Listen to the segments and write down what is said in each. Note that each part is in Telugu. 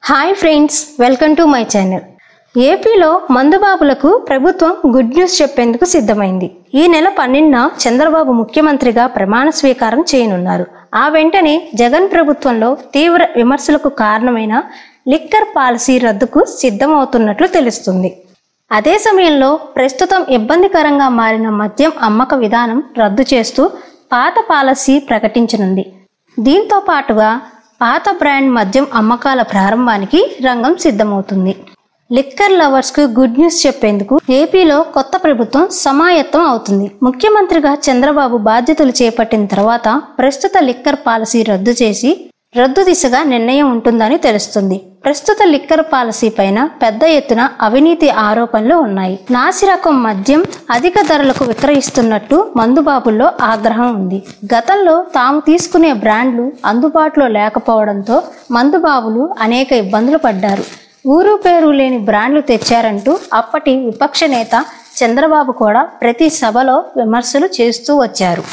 Hi friends, welcome to my channel. ఏపీలో మందుబాబులకు ప్రభుత్వం గుడ్ న్యూస్ చెప్పేందుకు సిద్ధమైంది. ఈ నెల 12న చంద్రబాబు ముఖ్యమంత్రిగా ప్రమాణ స్వీకారం చేయనున్నారు. ఆ వెంటనే జగన్ ప్రభుత్వంలో తీవ్ర విమర్శలకు కారణమైన లిక్కర్ పాలసీ రద్దుకు సిద్ధమవుతున్నట్లు తెలుస్తుంది. అదే సమయంలో ప్రస్తుతం ఇబ్బందికరంగా మారిన మద్యం అమ్మక విధానం రద్దు చేస్తూ పాత పాలసీ ప్రకటించనుంది. దీంతో పాటుగా పాత బ్రాండ్ మద్యం అమ్మకాల ప్రారంభానికి రంగం సిద్ధమవుతుంది. లిక్కర్ లవర్స్ కు గుడ్ న్యూస్ చెప్పేందుకు ఏపీలో కొత్త ప్రభుత్వం సమాయత్తం అవుతుంది. ముఖ్యమంత్రిగా చంద్రబాబు బాధ్యతలు చేపట్టిన తర్వాత ప్రస్తుత లిక్కర్ పాలసీ రద్దు దిశగా నిర్ణయం ఉంటుందని తెలుస్తుంది. ప్రస్తుత లిక్కర్ పాలసీ పైన పెద్ద ఎత్తున అవినీతి ఆరోపణలు ఉన్నాయి. నాసిరకం మద్యం అధిక ధరలకు విక్రయిస్తున్నట్టు మందుబాబుల్లో ఆగ్రహం ఉంది. గతంలో తాము తీసుకునే బ్రాండ్లు అందుబాటులో లేకపోవడంతో మందుబాబులు అనేక ఇబ్బందులు పడ్డారు. ఊరు పేరు లేని బ్రాండ్లు తెచ్చారంటూ అప్పటి విపక్ష నేత చంద్రబాబు కూడా ప్రతి సభలో విమర్శలు చేస్తూ వచ్చారు.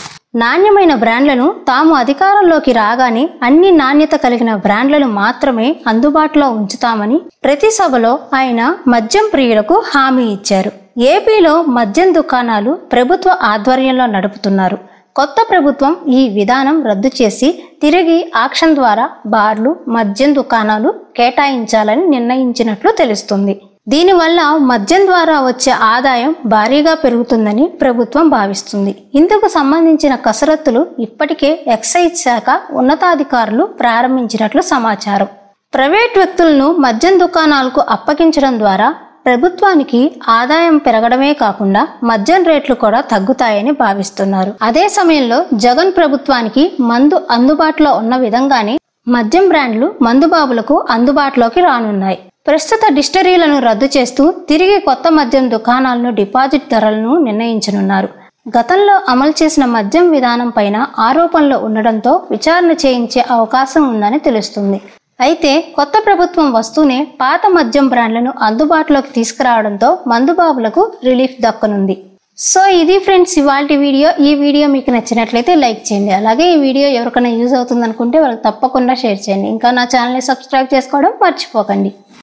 నాణ్యమైన బ్రాండ్లను తాము అధికారంలోకి రాగానే అన్ని నాణ్యత కలిగిన బ్రాండ్లను మాత్రమే అందుబాటులో ఉంచుతామని ప్రతి సభలో ఆయన మద్యం ప్రియులకు హామీ ఇచ్చారు. ఏపీలో మద్యం దుకాణాలు ప్రభుత్వ ఆధ్వర్యంలో నడుపుతున్నారు. కొత్త ప్రభుత్వం ఈ విధానం రద్దు చేసి తిరిగి ఆక్షన్ ద్వారా బార్లు, మద్యం దుకాణాలు కేటాయించాలని నిర్ణయించినట్లు తెలుస్తుంది. దీనివల్ల మద్యం ద్వారా వచ్చే ఆదాయం భారీగా పెరుగుతుందని ప్రభుత్వం భావిస్తుంది. ఇందుకు సంబంధించిన కసరత్తులు ఇప్పటికే ఎక్సైజ్ శాఖ ఉన్నతాధికారులు ప్రారంభించినట్లు సమాచారం. ప్రైవేట్ వ్యక్తులను మద్యం దుకాణాలకు అప్పగించడం ద్వారా ప్రభుత్వానికి ఆదాయం పెరగడమే కాకుండా మద్యం రేట్లు కూడా తగ్గుతాయని భావిస్తున్నారు. అదే సమయంలో జగన్ ప్రభుత్వానికి మందు అందుబాటులో ఉన్న విధంగానే మద్యం బ్రాండ్లు మందుబాబులకు అందుబాటులోకి రానున్నాయి. ప్రస్తుత డిస్టరీలను రద్దు చేస్తూ తిరిగి కొత్త మద్యం దుకాణాలను డిపాజిట్ ధరలను నిర్ణయించనున్నారు. గతంలో అమలు చేసిన మద్యం విధానం పైన ఆరోపణలు ఉండడంతో విచారణ చేయించే అవకాశం ఉందని తెలుస్తుంది. అయితే కొత్త ప్రభుత్వం వస్తూనే పాత మద్యం బ్రాండ్లను అందుబాటులోకి తీసుకురావడంతో మందుబాబులకు రిలీఫ్ దక్కనుంది. సో ఇది ఫ్రెండ్స్ ఇవాల్టి వీడియో. ఈ వీడియో మీకు నచ్చినట్లయితే లైక్ చేయండి. అలాగే ఈ వీడియో ఎవరికైనా యూజ్ అవుతుంది అనుకుంటే వాళ్ళకి తప్పకుండా షేర్ చేయండి. ఇంకా నా ఛానల్ని సబ్స్క్రైబ్ చేసుకోవడం మర్చిపోకండి.